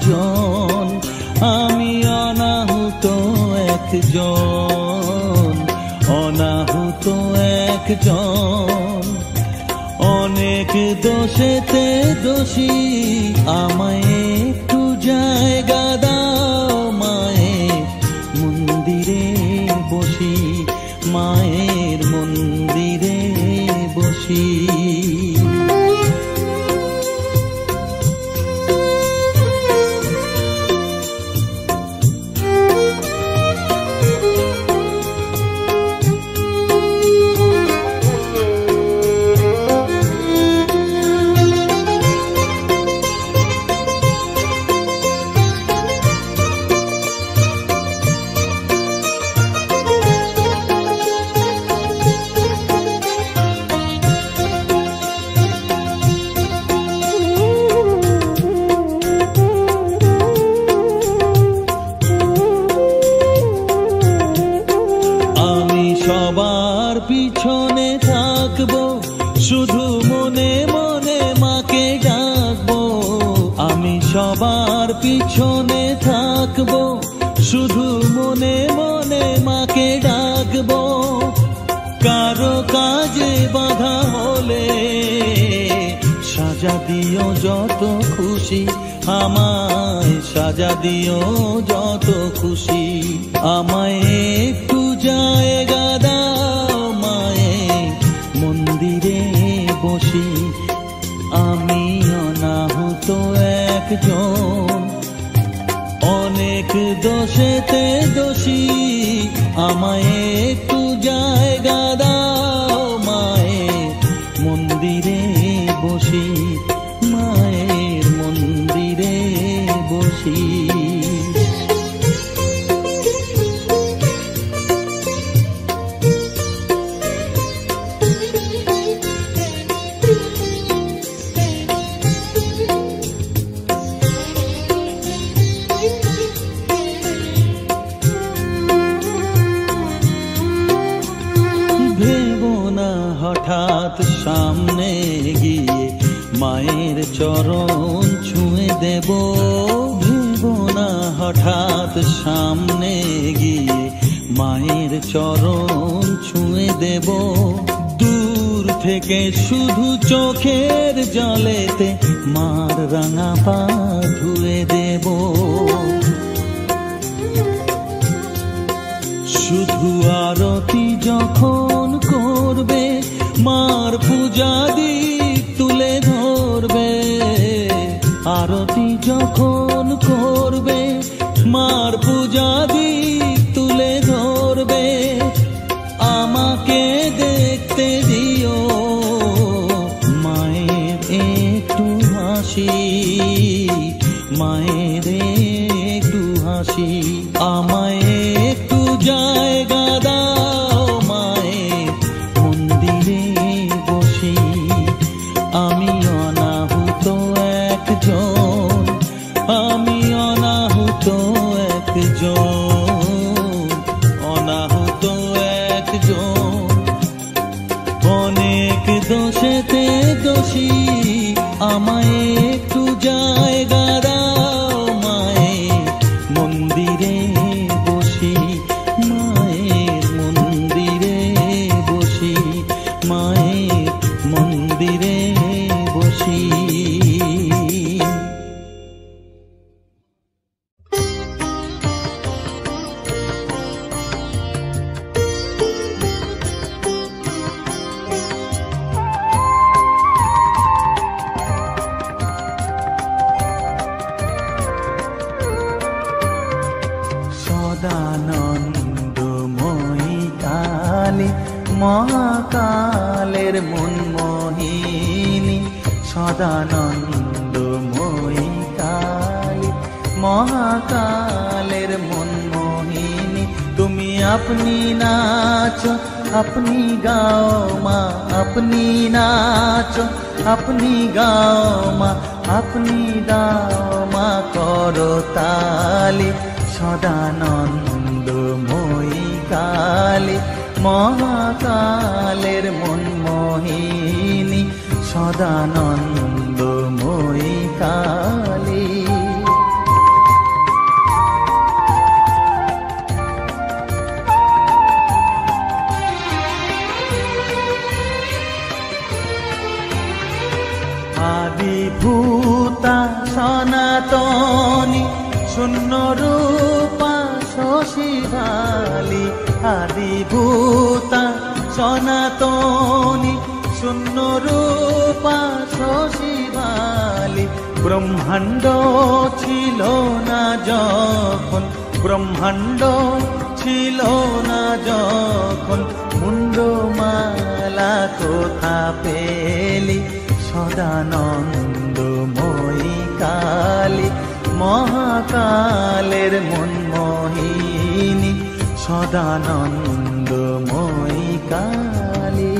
একজন, আমি অনাহুত একজন, অনাহুত একজন। অনেক দোষেতে দোষী, আমায় একটু জায়গা দাও মায়ের মন্দিরে বসি, মায়ের মন্দিরে বসি। সবার পিছনে থাকবো, শুধু মনে মনে মাকে ডাকবো। আমি সবার পিছনে থাকবো, শুধু মনে মনে মাকে ডাকবো। কারো কাজে বাধা হলে সাজা দিও যত খুশি, আমায় সাজা দিও যত খুশি। আমায় একটু জায়গা দাও মায়ের মন্দিরে বসি, আমি অনাহুত একজন, অনেক দোষেতে দোষী। আমায় একটু জায়গা দাও মায়ের মন্দিরে বসি, মায়ের মন্দিরে বসি। হঠাৎ সামনে গিয়ে মায়ের চরণ ছুঁয়ে দেব, ভেবো না হঠাৎ সামনে গিয়ে মায়ের চরণ ছুঁয়ে দেব। দূর থেকে শুধু চোখের জলেতে মার রাঙা পা ধুয়ে দেব। শুধু আরতি যখন করবে, মার পূজা দীপ তুলে ধরবে। আরতি যখন করবে, মার পূজা দীপ তুলে ধরবে। আমাকে দেখতে দিও মায়ের একটু হাসি, মায়ের একটু হাসি। আমায় একটু জায়গা দাও মায়ের মন্দিরে বসি, আমি অনাহুত একজন, আমি অনাহুত একজন, অনাহুত একজন। অনেক দোষেতে দোষী, আমায় একটু জায়গা দাও মায়ের মন্দিরে বসি, মায়ের মন্দিরে বসি, মায়ের মন্দিরে বসি। সদানন্দময়ী কালী মহাকালের মনমোহিনী, সদানন্দময়ী কালী মহাকালের মনমোহিনী। তুমি আপনি নাচো, আপনি গাও মা, আপনি নাচো, আপনি গাও মা, আপনি দাও মা করতালি। সদানন্দময়ী কালী মহাকালের মনমোহিনী, সদানন্দময়ী কালী। আদিভূতা সনাতনী শূন্য রূপা শশীভালি, আদিভূতা সনাতনী শূন্য রূপা শশীভালি। ব্রহ্মাণ্ড ছিল না যখন, ব্রহ্মাণ্ড ছিল না যখন, মুন্ডমালা কোথা পেলি? সদানন্দময়ী কালী, মহাকালের মনমোহিনী, সদানন্দময়ী কালী।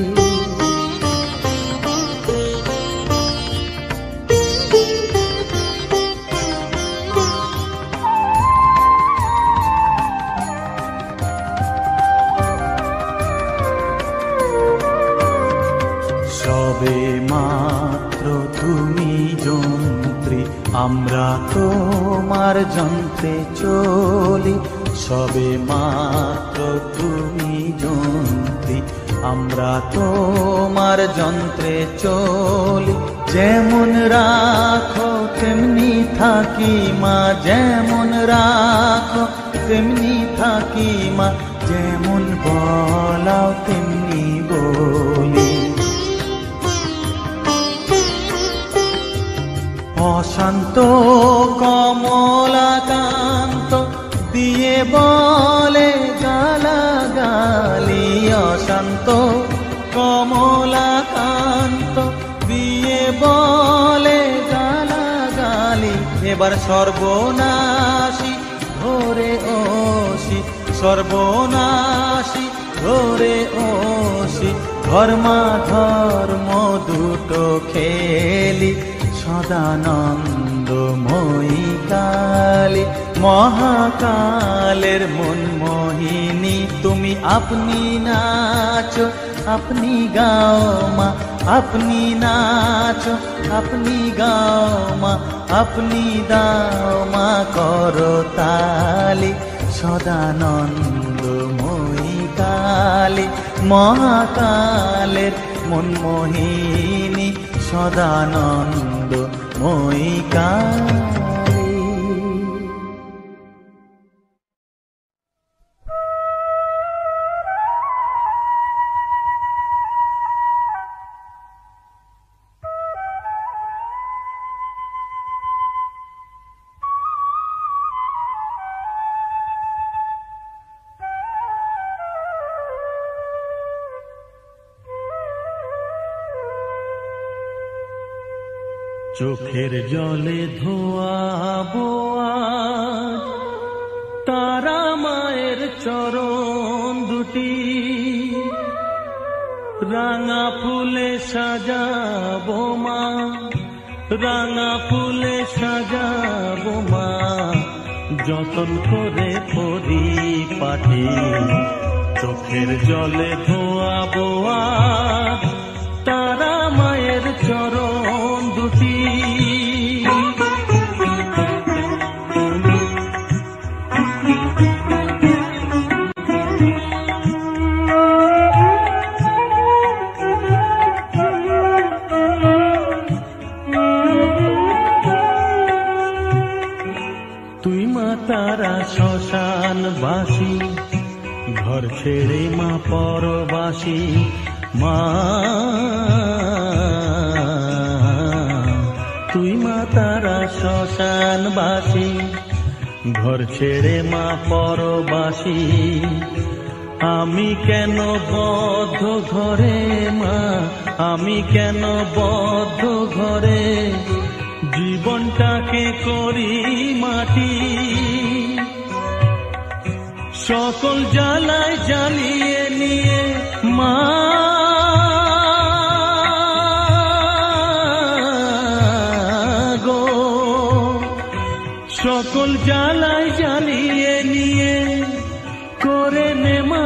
সবে মাত্র তুমি যন্ত্রী, আমরা তোমার যন্ত্রে চলি। সবে মাত্র তুমি যন্ত্রী, আমরা তোমার যন্ত্রে চলি। যেমন রাখো তেমনি থাকি মা, যেমন রাখো তেমনি থাকি মা, যেমন বলাও তেমনি বলি। অশান্ত কমলাকান্ত দিয়ে বলে গালাগালি, অশান্ত কমলাকান্ত দিয়ে বলে গালাগালি। এবার সর্বনাশী ধরে ওসি, সর্বনাশী ধরে ওসি, ধর্মাধর্ম দুটো খেলি। সদানন্দময়ী কালী, মহাকালের মনমোহিনী, তুমি আপনি নাচো আপনি গাও মা, আপনি নাচো আপনি গাও মা, আপনি দাও মা করো তালি। সদানন্দময়ী কালী, মহাকালের মনমোহিনী, সদানন্দময়ী কালী। চোখের জলে ধোয়াবো আজ তারা মায়ের চরণ দুটি, রাঙা ফুলে সাজাবো মা, রাঙা ফুলে সাজাবো মা, যতন করে পরিপাটি। চোখের জলে ধোয়াবো আজ তারা মায়ের চরণ দুটি। তুই মা তারা শ্মশানবাসী, ঘর ছেড়ে মা পরবাসী। মা তুই মা তারা শ্মশানবাসী, ঘর ছেড়ে মা পরবাসী। আমি কেন বদ্ধ ঘরে মা, আমি কেন বদ্ধ ঘরে, জীবনটাকে করি মাটি। সকল জ্বালায় জ্বালিয়ে নিয়ে মা, গো সকল জ্বালায় জ্বালিয়ে নিয়ে করে নে মা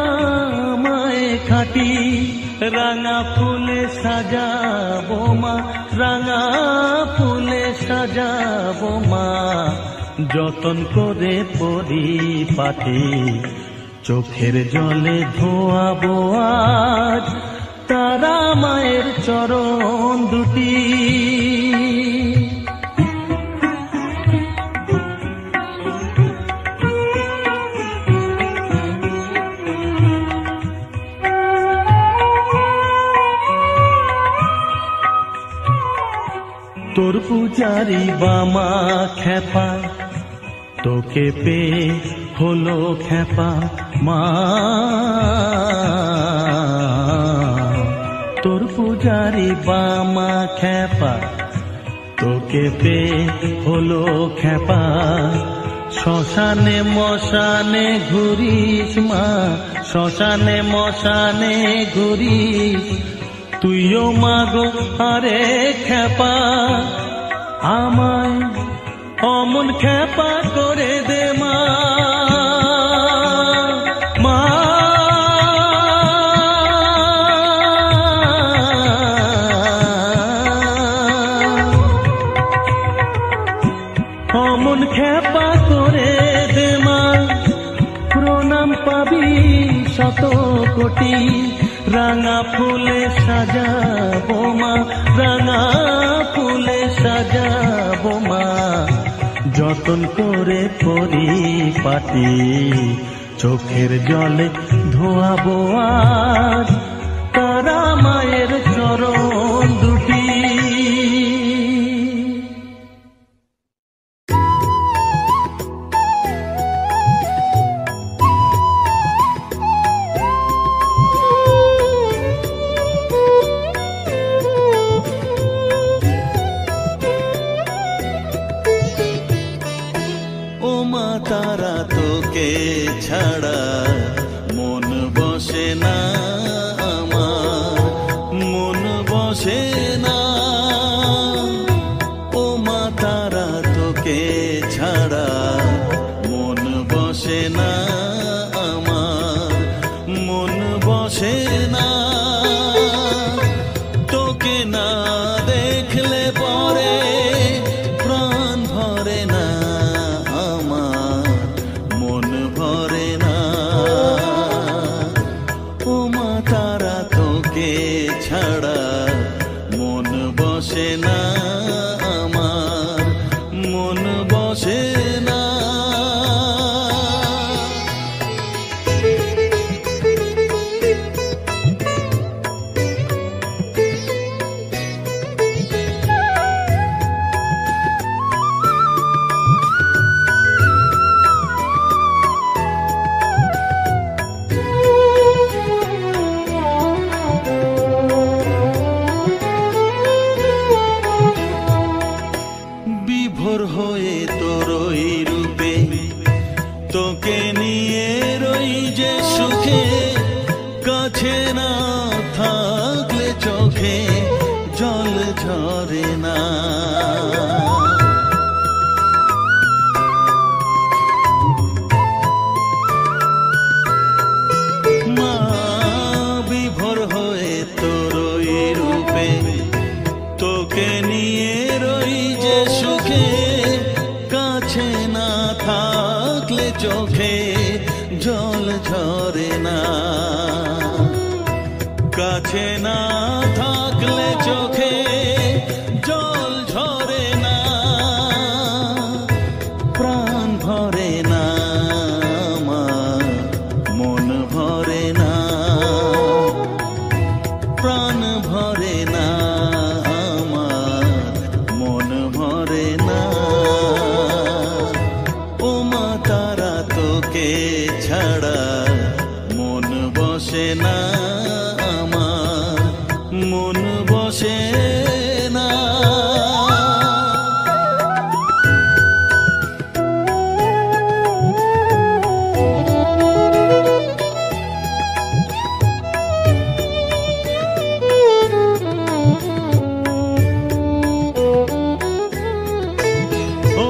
মায়ে খাটি। রাঙা ফুলে সাজাবো মা, রাঙা ফুলে সাজাবো মা, যতন করে পরিপাটি। চোখের জলে ধোয়াবো আজ তারা মায়ের চরণ দুটি। তোর পূজারি বামা খেপা, তোকে পেয়ে হলো খেপা মা। তোর পূজারি বামা খেপা, তোকে পেয়ে হলো খেপা। শ্মশানে মশানে ঘুরিস মা, শ্মশানে মশানে ঘুরিস, তুইও মাগো আরে খেপা। আমায় অমন খেপা করে দে মা, মা। অমন খেপা করে দে মা, প্রণাম পাবি শত কোটি। রাঙা ফুলে সাজাবো মা, রাঙা ফুলে সাজাবো মা। যতন করে পরিপাটি, চোখের জলে ধোয়াবো আজ তারা মায়ের চরণ দুটি। তারা তোকে ছাড়া মন বসে না আমার, মন বসে না। ও মা তারা তোকে ছাড়া মন বসে না আমার, মন বসে না। তোকে না দেখলে পরে প্রাণ ভরে না, ছাড়া মন বসে না আমার, মন বসে না। বিভোর হয়ে তোরই রূপে তোকে নিয়ে রই যে সুখে, কাছে না থাকলে চোখে জল ঝরে না। মা বিভোর হয়ে তোরই রূপে তোকে নিয়ে রই যে সুখে, কাছে না থাকলে চোখে জল ঝরে না। কাছে না থাকলে চোখে জল ঝরে না, প্রাণ ভরে না আমার, মন ভরে না, প্রাণ ভরে না আমার, মন ভরে না। ও মা তারা তোকে ছাড়া মন বসে না আমার, মন বসে না। ও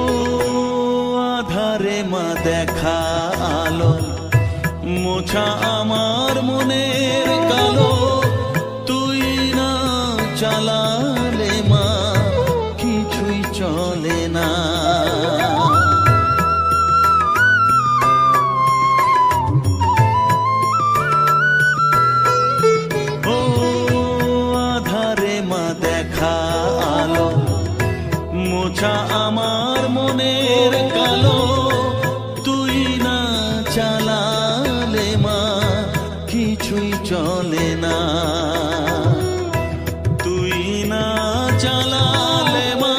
আধারে মা দেখা আলো, মোছা আমার মনের কালো। তুই না চালালে মা কিছুই চলে না। ও আধারে মা দেখা আলো, মোছা আমার মনের কালো। তুই না চালালে মা কিছুই চলে না। তুই না চালালে মা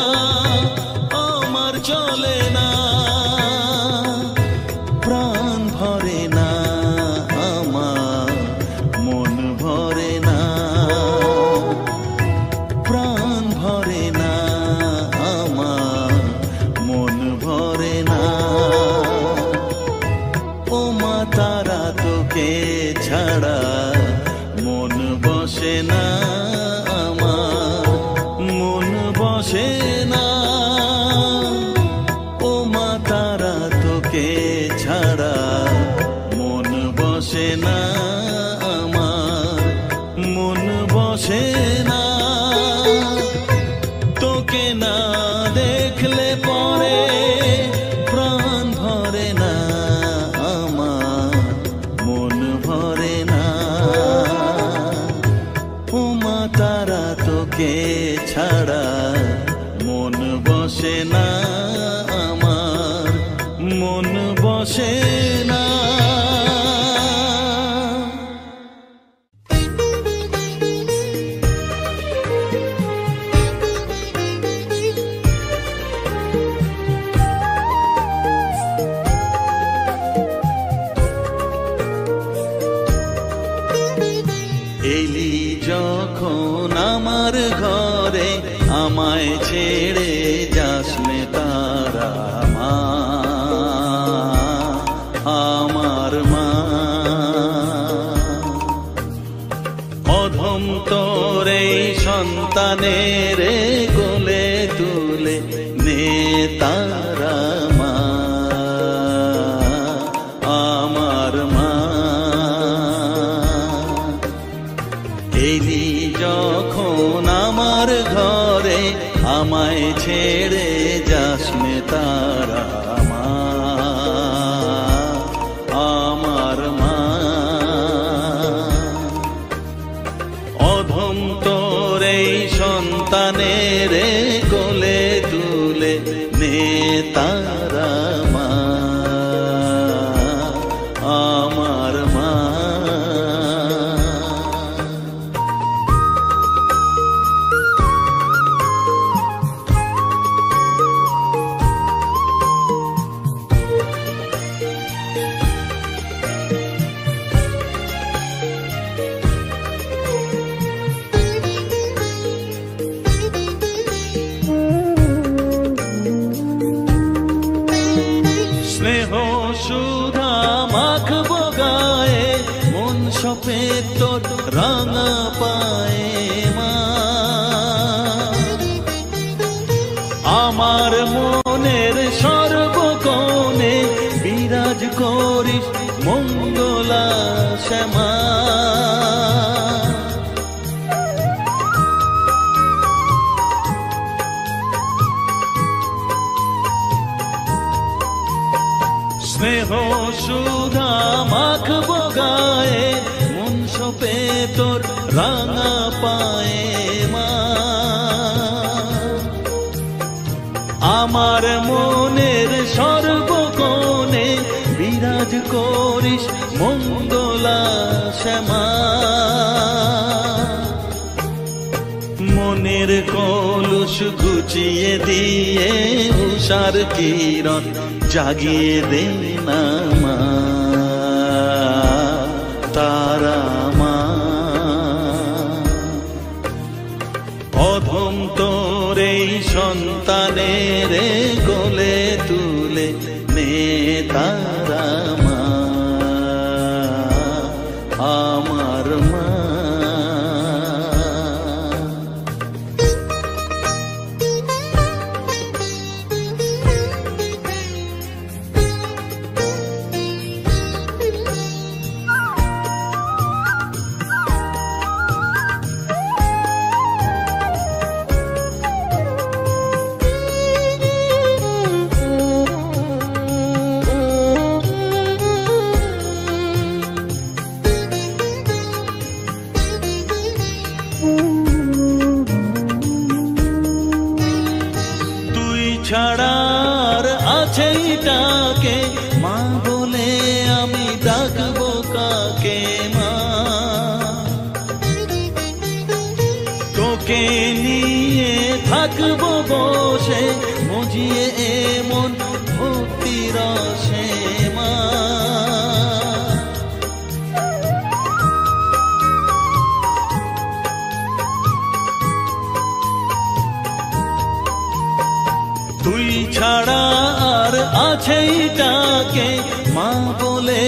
তোকে না দেখলে পরে প্রাণ ভরে না আমার, মন ভরে না। ও মা তারা তোকে ছাড়া মন বসে না আমার, মন বসে না। এলি যখন আমার ঘরে আমায় ছেড়ে যাস নে তারা মা, আমার মা। অধম তোর এই সন্তানের কোলে তুলে নে তারা মা, আমার মা। এলি যখন আমার ঘরে আমায় ছেড়ে যাস নে তারা মা, আমার মা। অধম তোর এই সন্তানের কোলে তুলে নে তারা মা, আমার মা। স্নেহ সুধা মাখবো গায়ে, মন সপে তোর রাঙা পায়ে মা। আমার মনের সর্বকোণে বিরাজ করিস মঙ্গলা শ্যামা। স্নেহ সুধা মাখবো গায়ে, মন সপে তোর রাঙা পায়ে মা। আমার মনের সর্বকোণে বিরাজ করিস মঙ্গলা শ্যামা। মনের কলুষ ঘুচিয়ে দিয়ে উষার কিরণ জাগিয়ে দে না মা, তারা মা। অধম তোর এই সন্তানের কোলে তুলে নে তারা মা, আমার মা। ছাড়ার আছে তাকে মা বলে আমি ডাকবো কাকে মা। তোকে নিয়ে থাকবো বসে মজিয়ে এমন ভক্তি রসে মা। তুই ছাড়া আর আছে তাকে মা বলে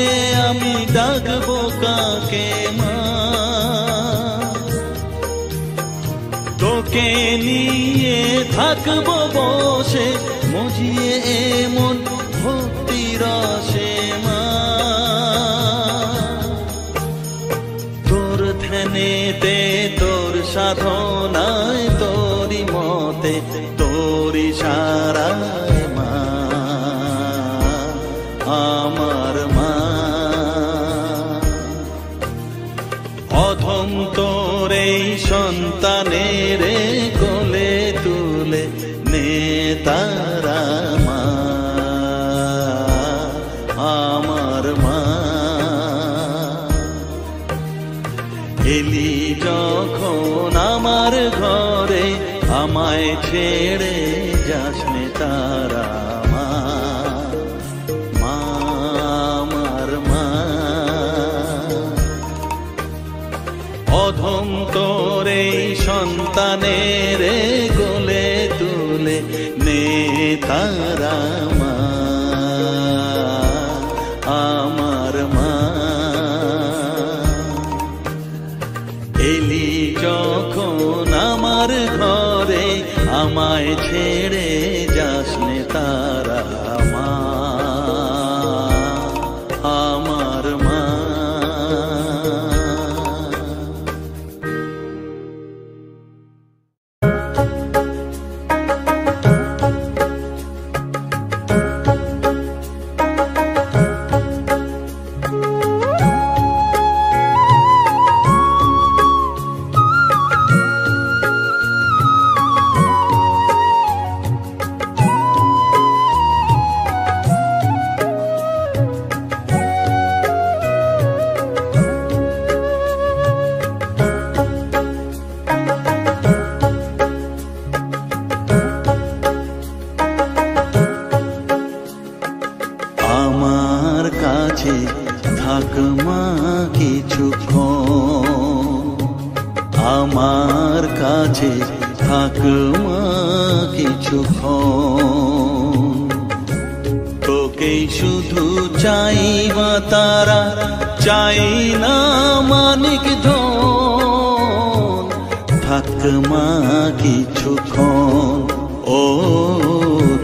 আমি ডাকবো কাকে মা। তোকে নিয়ে থাকবো বসে মজিয়ে এমন ভক্তি রসে মা। তোর ধ্যানেতে তোর সাধনায় তোরই মত পথে তোর ইশারায় মা, আমার মা। অধম তোর এই সন্তানের কোলে তুলে নে তারা মা, আমার মা। এলি যখন আমার ঘরে আমায় ছেড়ে যাস নে তারা মা, মা, আমার মা। অধম তোর এই সন্তানের কোলে তুলে নে তারা মা, আমার মা। এলি যখন আমার ঘরে আমায় ছেড়ে যাস নে তারা মা, আমার মা। থাক মা কিছুক্ষণ, আমার কাছে থাক মা কিছুক্ষণ। তোকেই শুধু চাই মা তারা, চাই না মানিক ধন। থাক মা কিছুক্ষণ, ও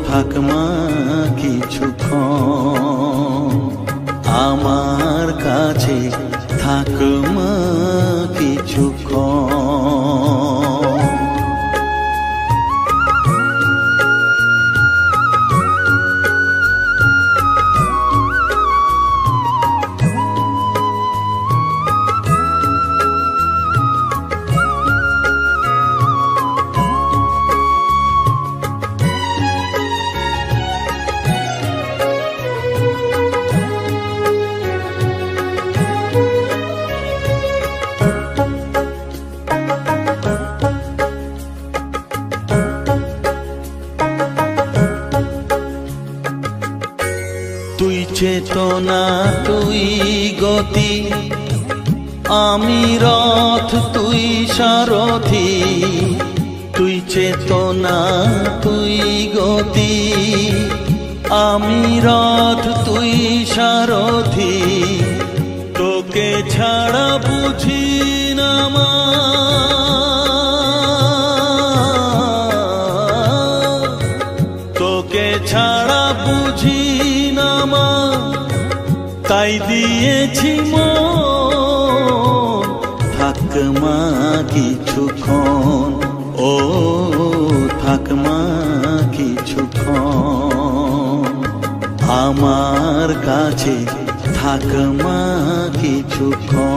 থাক মা কিছুক্ষণ। আমার কাছে থাক মা কিছুক্ষণ। তুই চেতনা তুই গতি, আমি রথ তুই সারথি। তুই চেতনা তুই গতি, আমি রথ তুই সারথি। তোকে ছাড়া বুঝি না মা, তোকে ছাড়া বুঝি না মা। তাই দিয়েছি মন, থাক মা কিছুক্ষণ, ও থাক মা কিছুক্ষণ। আমার কাছে থাক মা কিছুক্ষণ।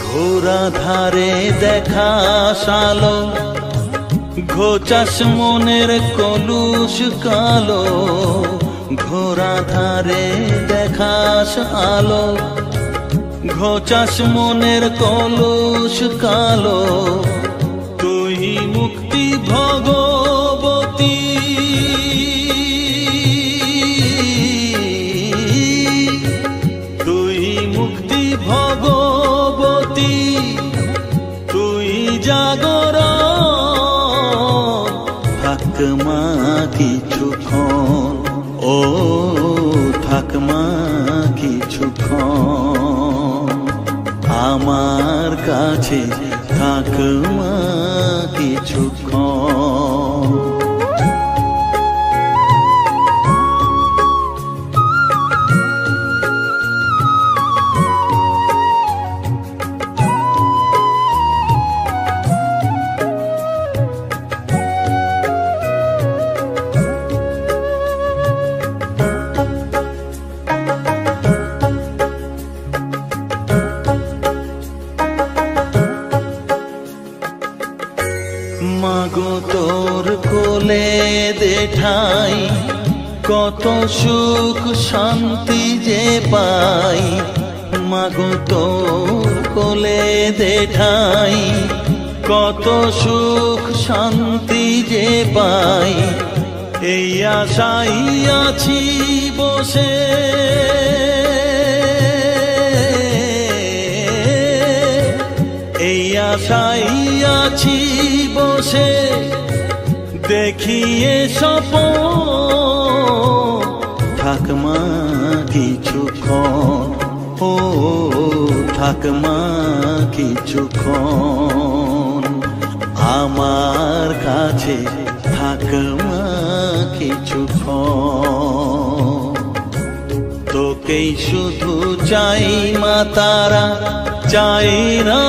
ঘোরা ধারে দেখা সালো, ঘোচাস মনের কলুষ কালো। ঘোরা ধারে দেখাস আলো, ঘোচাস মনের কলুষ কালো। তুই মুক্তি ভগবতী, তুই কিছুক্ষণ, আমার কাছে থাক মা কিছুক্ষণ। মাগো তোর কোলে দে ঠাই, কত সুখ শান্তি যে পাই। মাগো তোর কোলে দে ঠাই, কত সুখ শান্তি যে পাই। এই আশাই আছি বসে, এই আশাই আছি বসে, দেখিয়ে স্বপন থাক মা কিছুক্ষণ, ও থাক মা কিছুক্ষণ, আমার কাছে থাক মা কিছুক্ষণ। তোকেই শুধু চাই মা তারা, চাই না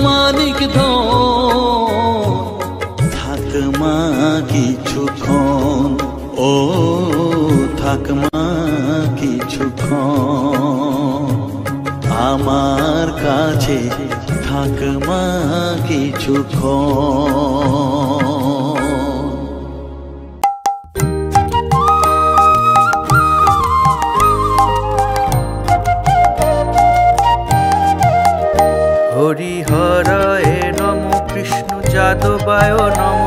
মানিক ধন, থাক মা কিছুক্ষণ, ও থাক মা কিছুক্ষণ, আমার কাছে থাক মা কিছুক্ষণ। হরিহরায় নম, কৃষ্ণ যাদবায় নম,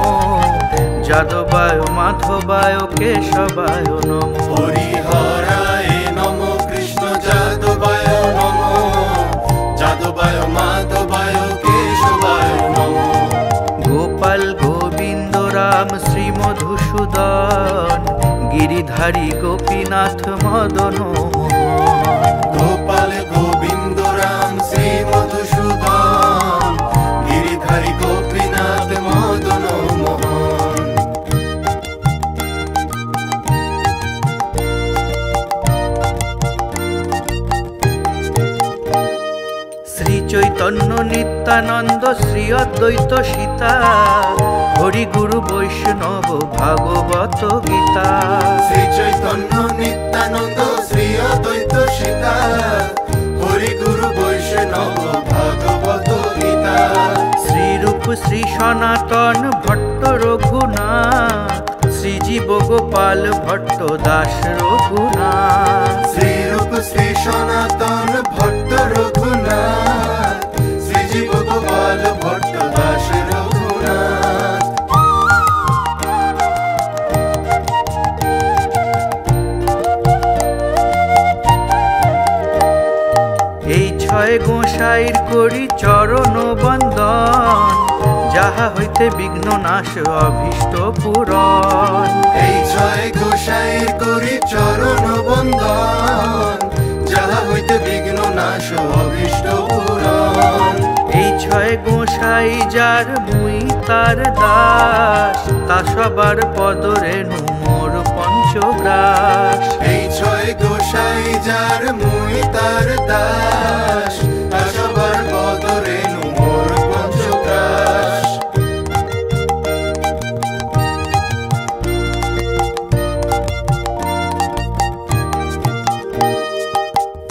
যাদবায় মাধবায় কেশবায় নম। হরিহরায় নম, কৃষ্ণ যাদবায় নম, যাদবায় মাধবায় কেশবায় নম। গোপাল গোবিন্দ রাম শ্রী মধুসূদন, গিরিধারী গোপীনাথ মদন মোহন। গোপাল গোবিন্দ রাম শ্রী মধুসূদন, গিরিধারী গোপীনাথ মদন মোহন। শ্রী চৈতন্য নিত্যানন্দ, শ্রী অদ্বৈত সীতা, হরি গুরু বৈষ্ণব ভাগবত গীতা। শ্রী চৈতন্য নিত্যানন্দ, শ্রী অদ্বৈত সীতা, হরি গুরু বৈষ্ণব ভাগবত গীতা। শ্রীরূপ শ্রী সনাতন ভট্ট রঘুনাথ, শ্রীজীব গোপাল ভট্ট দাস রঘুনাথ। শ্রীরূপ শ্রী সনাতন ভট্ট রঘুনাথ, শ্রীজীব গোপাল ভট্ট দাস রঘুনাথ। এই ছয় গোসাইর করি চরণ বন্দন, যাহা হইতে বিঘ্ন নাশ অভীষ্ট পূরণ। এই ছয় গোসাইর করি চরণ বন্দন, যাহা হইতে বিঘ্ন নাশ অভীষ্ট পূরণ। এই ছয় গোসাই যার মুই তার দাস, তা সবার পদরেণু মোর পঞ্চগ্রাস। এই ছয় গোসাই যার মুই তার দাস, তা সবার পদরেণু মোর পঞ্চগ্রাস।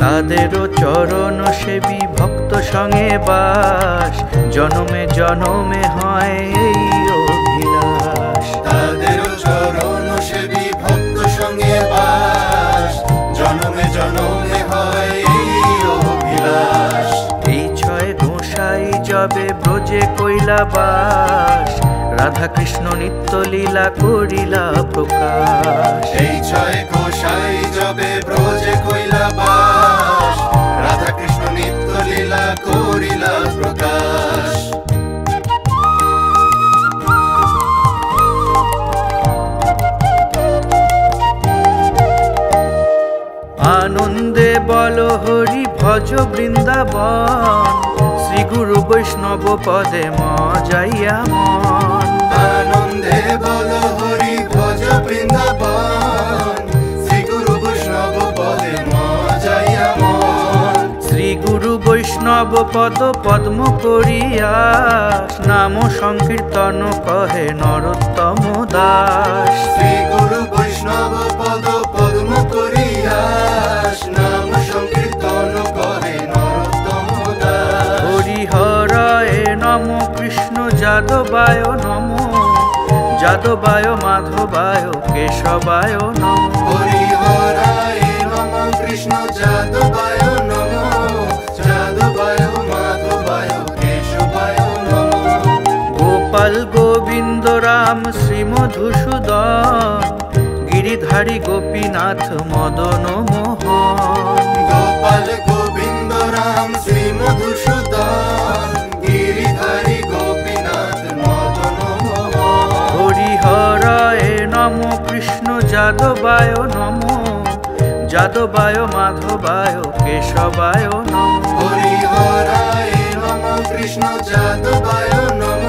তাদেরও চরণ সেবী ভক্ত সঙ্গে বাস, জনমে জনমে হয় এই অভিলাষ। তাদেরও চরণ সেবী ভক্ত সঙ্গে বাস, জনমে জনমে হয় এই অভিলাষ। এই ছয় গোসাই যবে ব্রজে কইলা বাস, রাধা কৃষ্ণ নিত্য লীলা করিলা প্রকাশ। এই ছয় গোসাই যবে ব্রজে কইলা বাস, রাধা কৃষ্ণ নিত্য লীলা করিলা প্রকাশ। আনন্দে বল হরি ভজ বৃন্দাবন, শ্রী গুরু বৈষ্ণব পদে মজাইয়া মন। আনন্দে বল হরি ভজ বৃন্দাবন, শ্রী গুরু বৈষ্ণব পদে মজাইয়া মন। শ্রী গুরু বৈষ্ণব পদ পদ্ম করিয়া, নাম সংকীর্তন কহে নরোত্তম দাস। শ্রী গুরু বৈষ্ণব পদ পদ্ম করিয়া, নাম সংকীর্তন কহে নরোত্তম দাস। হরিহরায় নম কৃষ্ণ যাদবায় নম, যাদবায় মাধবায় কেশবায় নম। হরিহরায় নম কৃষ্ণ যাদবায় নম, যাদবায় মাধবায় কেশবায় নম। গোপাল গোবিন্দ রাম শ্রী মধুসূদন, গিরিধারী গোপীনাথ মদন মোহন। গোপাল গোবিন্দ রাম শ্রী মধুসূদন, গিরিধারী গোপীনাথ মদন মোহন। হরিহরায় নম কৃষ্ণ যাদবায় নম, যাদবায় মাধবায় কেশবায় নম। হরিহরায় নম কৃষ্ণ যাদবায় নম,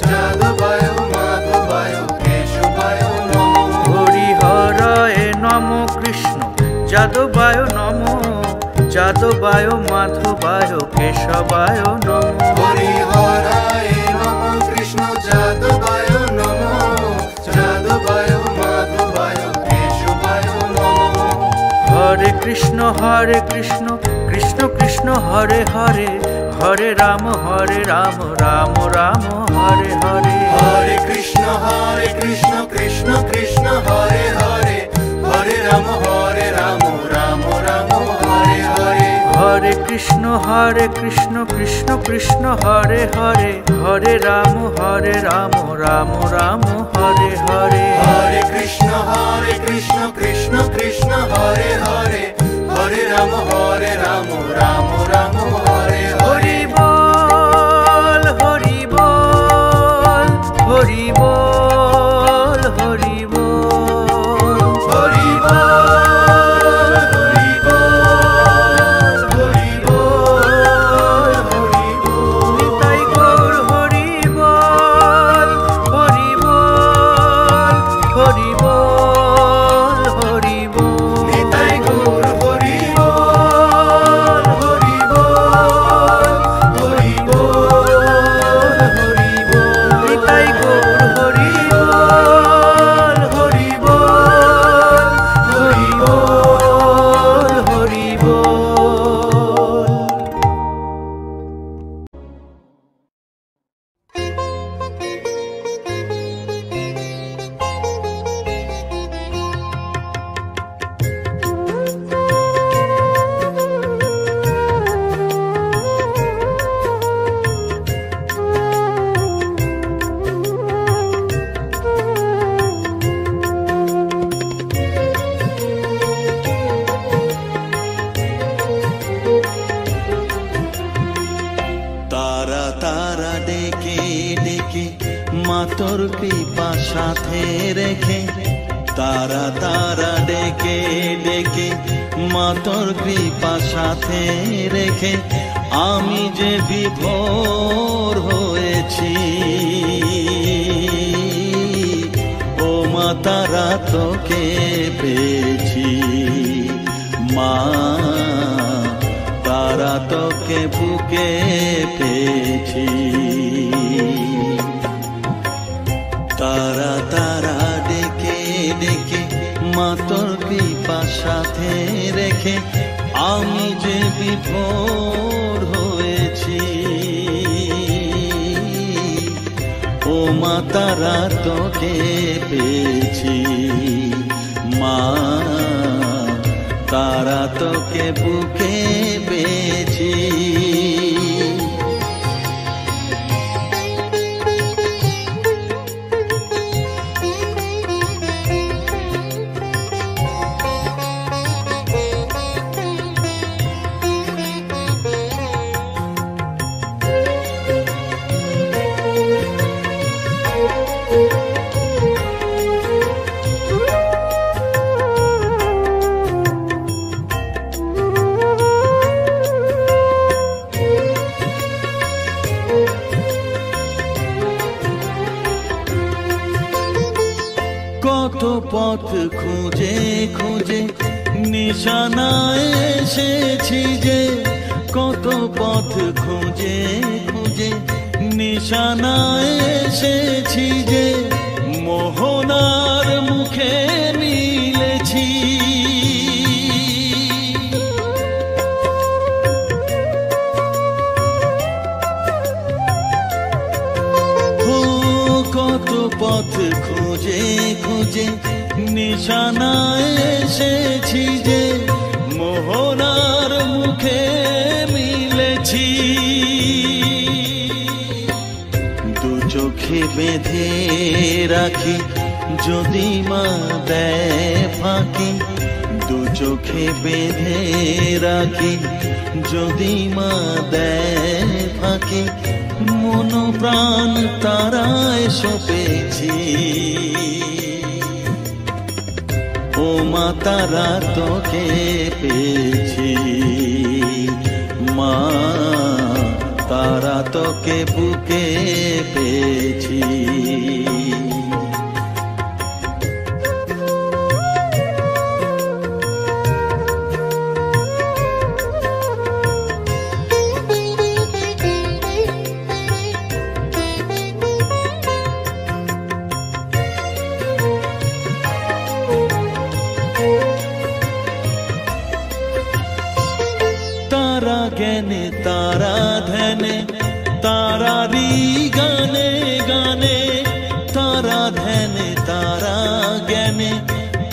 যাদবায় মাধবায় কেশবায় নম। হরিহরায় নম কৃষ্ণ যাদবায় নম, যাদবায় মাধবায় কেশবায় নম। হরিহরায় নম কৃষ্ণ যাদবায় নম, যাদবায় মাধবায় কেশবায় নম। হরে কৃষ্ণ কৃষ্ণ কৃষ্ণ হরে হরে, হরে রাম রাম রাম হরে হরে। হরে কৃষ্ণ কৃষ্ণ কৃষ্ণ হরে হরে, হরে রাম রাম রাম হরে হরে। হরে কৃষ্ণ কৃষ্ণ কৃষ্ণ হরে হরে, হরে রাম রাম রাম হরে হরে। হরে কৃষ্ণ কৃষ্ণ কৃষ্ণ হরে হরে, হরে রাম রাম রাম হরে হরে। হরি বল হরি বল, হরি বল হরি বল, হরি বল হরি বল, হরি বল হরি বল। নিতাই গৌর হরি বল, হরি বল হরি বল, হরি বল। নিতাই গৌর হরি বল, হরি বল, হরি বল, হরি বল। নিতাই গৌর হরি বল, হরি বল, হরি বল, হরি বল। তারা তারা ডেকে ডেকে মাতর কৃপা সাথে রেখে, তারা তারা ডেকে ডেকে মাতর কৃপা সাথে রেখে, আমি যে বিভোর হয়েছি। ও মা তারা তোকে পেয়েছি, মা তারা তোকে বুকে পেয়েছি। তারা তারা ডেকে ডেকে মাতর কৃপা সাথে রেখে, আমি যে বিভোর হয়েছি। ও মা তারা তোকে পেয়েছি, মা তারা তোকে বুকে পেয়েছি। খুঁজে খুঁজে নিশানায় এসেছি যে, কত পথ খুঁজে খুঁজে নিশানায় এসেছি যে, মোহনার মুখে মিলেছি। কত পথ খুঁজে খুঁজে নিশানায় এসেছি যে, মোহনার মুখে মিলেছি। দু চোখে বেঁধে রাখি যদি মা দেয় ফাঁকি, দু চোখে বেঁধে রাখি যদি মা দেয় ফাঁকি, মন প্রাণ তারায় সপেছি। ও মা তারা তোকে পেয়েছি, মা তারা তোকে বুকে পেয়েছি। তারা জ্ঞানে তারা ধ্যানে তারারি গানে গানে, তারা ধ্যানে তারা জ্ঞানে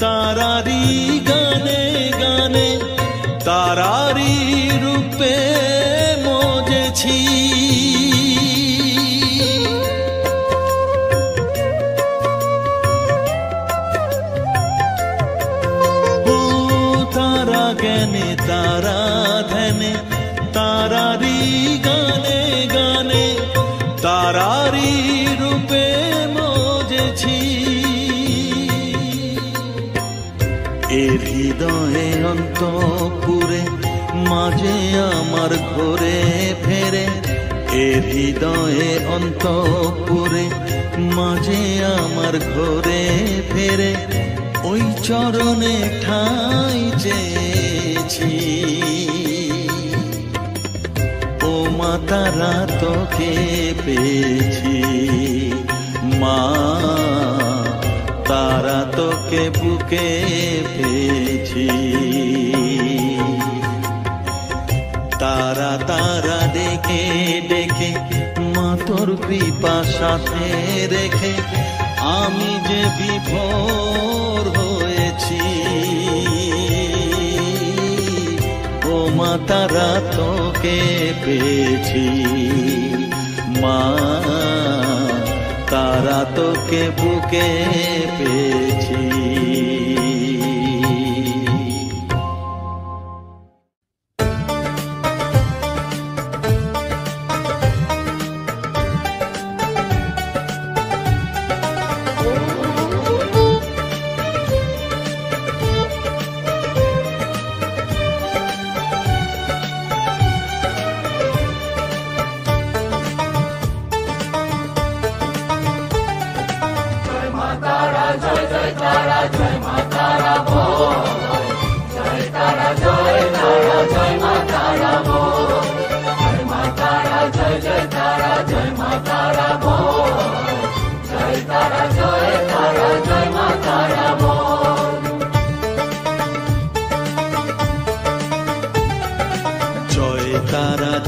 তারারি গানে গানে, তারারি রূপে মজেছি। ও তারা জ্ঞানে তারা ধ্যানে তারারি গানে গানে, তারারি রূপে মজেছি। এর হৃদয়ে অন্তপুরে মাঝে আমার ঘরে ফেরে, এর হৃদয়ে অন্তপুরে মাঝে আমার ঘরে ফেরে, ওই চরণে ঠাঁই চেয়েছি। ও মা তারা তোকে পেয়েছি, মা তারা তোকে বুকে পেয়েছি। তারা তারা ডেকে ডেকে মা তোর কৃপা সাথে রেখে, আমি যে বিভোর হয়েছি। ও মা তারা তোকে পেয়েছি, মা তারা তোকে বুকে পেয়েছি।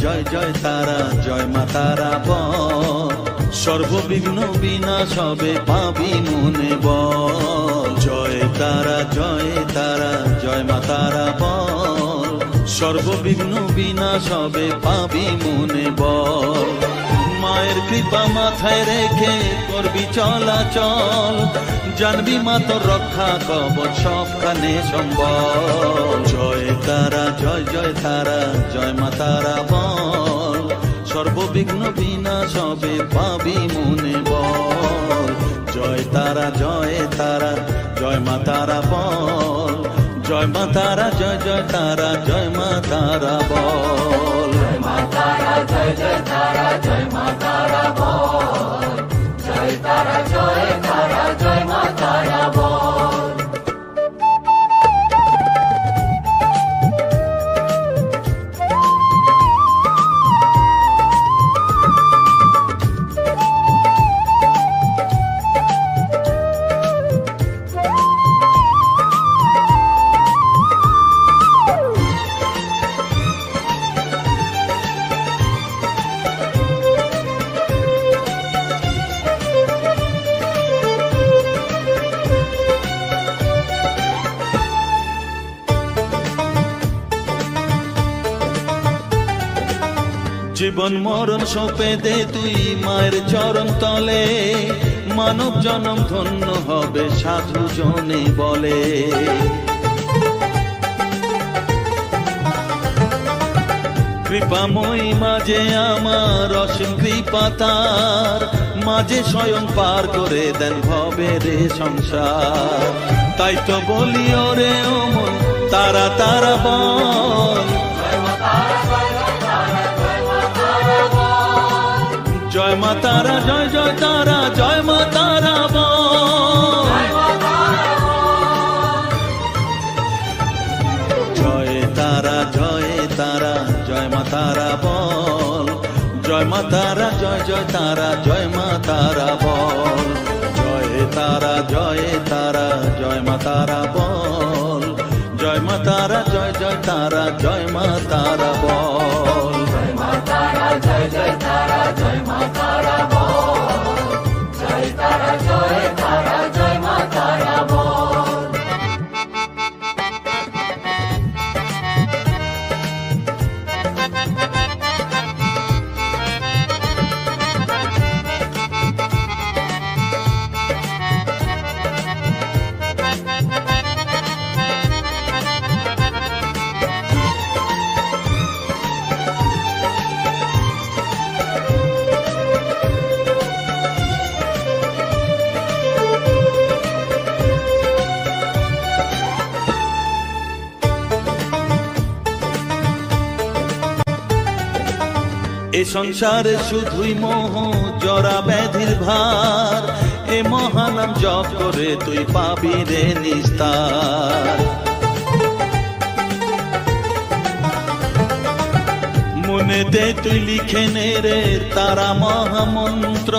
জয় জয় তারা জয় মা তারা বল, সর্ববিঘ্ন বিনাশ হবে পাবি মনে বল। জয় তারা জয় মা তারা বল, সর্ববিঘ্ন বিনাশ হবে পাবি মনে বল। মায়ের কৃপা মাথায় রেখে করবি চলাচল, জানবি মা তোর রক্ষা কবচ সবখানে সম্বল। জয় তারা জয় তারা জয় মা তারা বল, সর্ববিঘ্ন বিনাশ হবে পাবি মনে বল। জয় তারা জয় মা তারা বল, জয় মা তারা জয় তারা জয় মা তারা বল। জয় মা তারা জয় মা তারা বল, জয় তারা জয় মা তারা বল। জীবন মরণ সঁপে দে তুই মায়ের চরণ তলে, মানব জনম ধন্য হবে সাধু জনে বলে। কৃপাময়ী মাঝে আমার অসীম কৃপা তার, মাঝে স্বয়ং পার করে দেন ভবের সংসার। তাই তো বলি ওরে ও মন তারা তারা বল, জয় মা তারা জয় জয় তারা জয় মা তারা বল, জয় তারা জয় তারা জয় মা তারা বল, জয় মা তারা জয় জয় তারা জয় মা তারা বল, জয় তারা জয় তারা জয় মা তারা বল, জয় মা তারা জয় জয় তারা জয় মা তারা বল, জয় মা তারা জয় জয় তারা জয় মা তারা বল, জয় তারা জয় তারা জয় মা তারা বল। এ সংসারে শুধুই মোহ জরা ব্যাধির ভার, এ মহানাম জপ করে তুই পাবি রে নিস্তার। মনেতে তুই লিখে নে রে তারা মহামন্ত্র,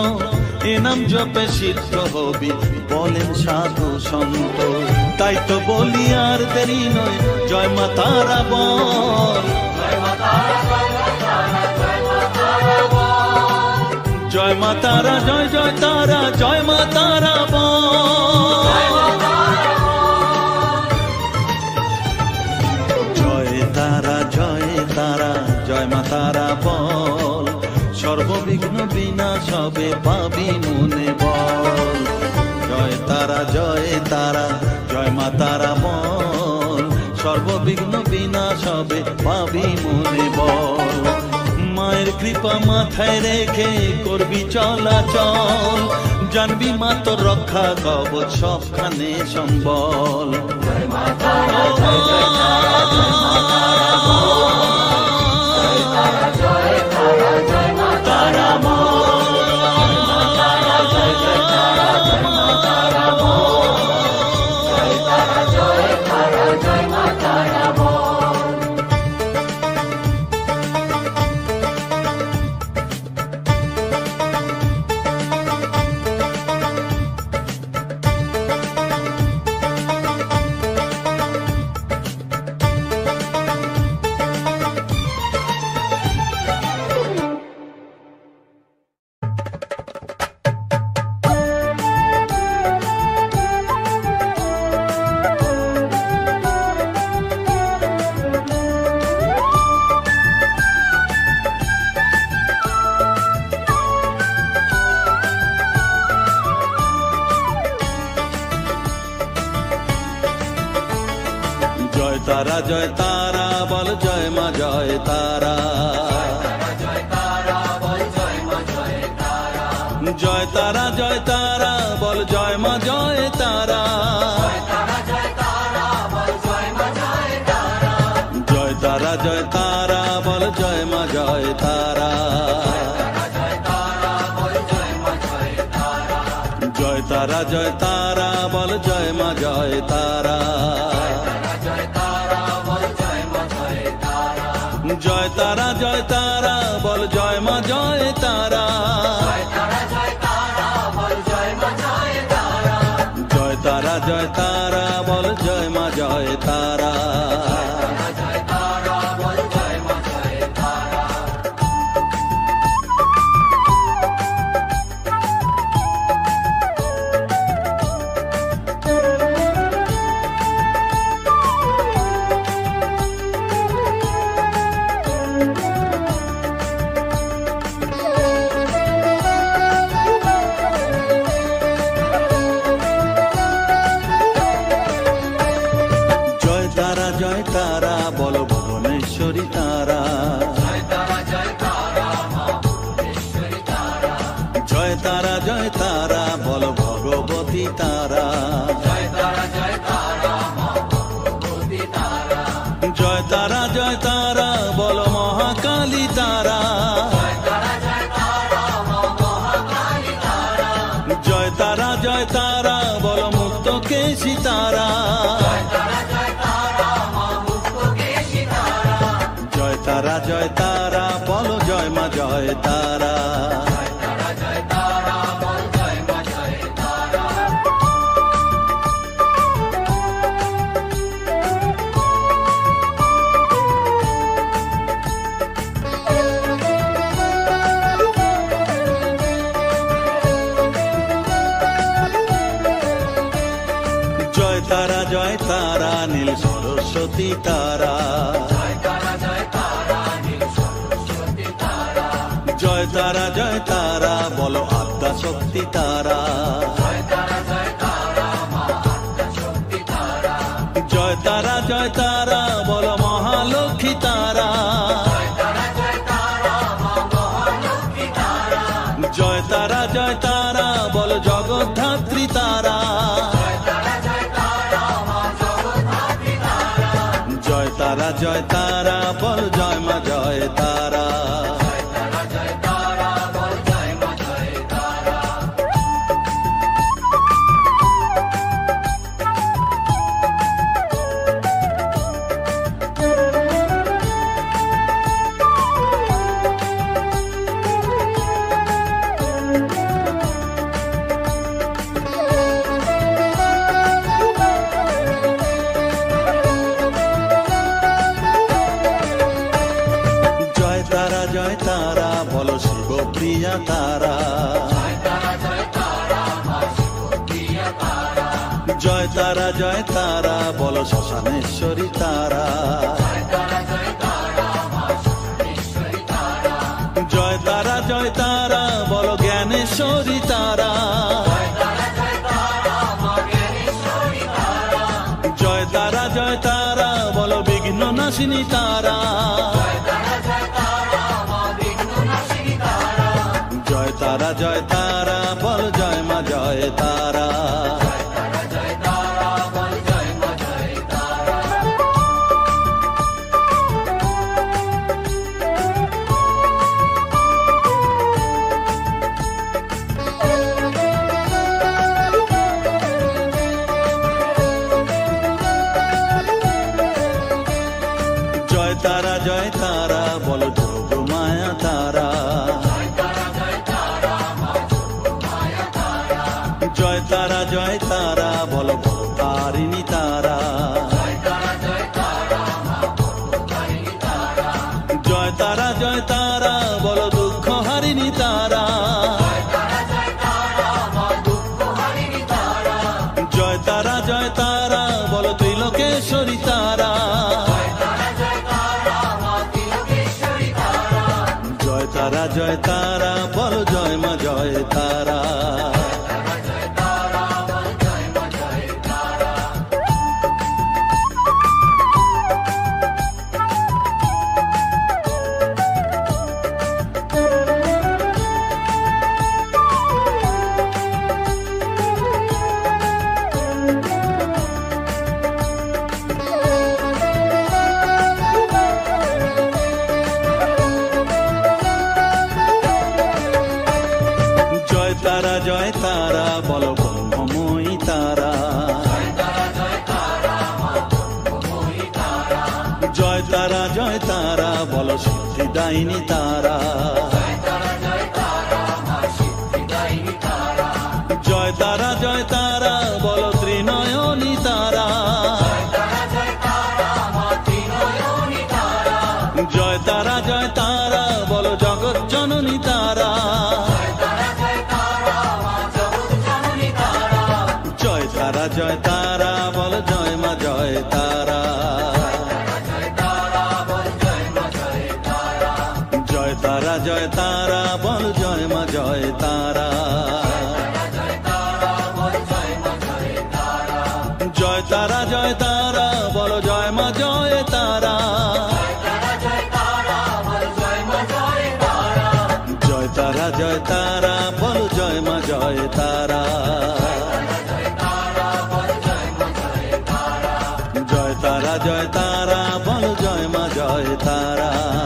এ নাম জপে সিদ্ধ হবি বলেন সাধু সন্ত। তাই তো বলি আর দেরি নয় জয় মা তারা বল, জয় মা তারা জয় জয় তারা জয় মা তারা বল, জয় তারা জয় তারা জয় মা তারা বল, সর্ববিঘ্ন বিনাশ হবে পাবি মনে বল, জয় তারা জয় তারা জয় মা তারা বল, সর্ববিঘ্ন বিনাশ হবে পাবি মনে বল। মায়ের কৃপা মাথায় রেখে করবি চলাচল, জানবি মা তোর রক্ষা কবচ সবখানে সম্বল, জয় মা তারা জয় জয় তারা জয় মা তারা বল, জয় তারা জয় তারা জয় মা তারা বল, জয় মা তারা জয় জয় তারা জয় মা তারা বল, জয় তারা জয় তারা জয় মা তারা বল। তারা জয় তারা বল জয় মা জয় তারা, জয় তারা জয় তারা বল জয় মা জয় তারা, জয় তারা জয় তারা বল জয় মা জয় তারা, জয় তারা জয় তারা বল জয় মা জয় তারা, জয় তারা জয় তারা বল জয় মা জয় তারা, জয় তারা জয় তারা বল জয় মা জয় তারা। ভুবনেশ্বরী তারা, জয় তারা জয় তারা বল ভগবতী তারা, জয় তারা জয় তারা বল মহাকালী তারা, জয় তারা বল মুক্তকেশী তারা, জয় তারা বল জয় মা জয় তারা। জয় তারা নীল সরস্বতী তারা, জয় তারা বলো আদ্যা শক্তি তারা, জয় তারা বলো মহালক্ষ্মী তারা, জয় তারা বলো জগদ্ধাত্রী তারা, জয় তারা বল জয় মা জয় তারা। জয় তারা বলো শিবপ্রিয়া তারা, জয় তারা বলো শ্মশানেশ্বরী তারা, জয় তারা বলো জ্ঞানেশ্বরী তারা, জয় তারা বলো বিঘ্ন নাশিনী তারা, জয় তারা বল জয় মা জয় তারা। জয় তারা বলো যোগ মায়া তারা, জয় তারা বলো ভবতারিণী তারা, জয় তারা বলো দুঃখ হারিণী তারা, জয় তারা বলো ত্রিলোকেশ্বরী তারা, জয় তারা বলো জয় মা জয় তারা। জয় তারা বলো ব্রহ্মময়ী তারা, জয় তারা বলো সিদ্ধিদায়িনী তারা, জয় তারা বলো ত্রিনয়নী তারা, জয় তারা বলো জগৎ জননী তারা, জয় তারা বল জয় মা জয় তারা। জয় তারা বল জয় মা জয় তারা। জয় তারা বল জয় মা জয় তারা। তারা জয় তারা, বলো জয় মা জয় তারা। জয় তারা জয় তারা, বলো জয় মা জয় তারা।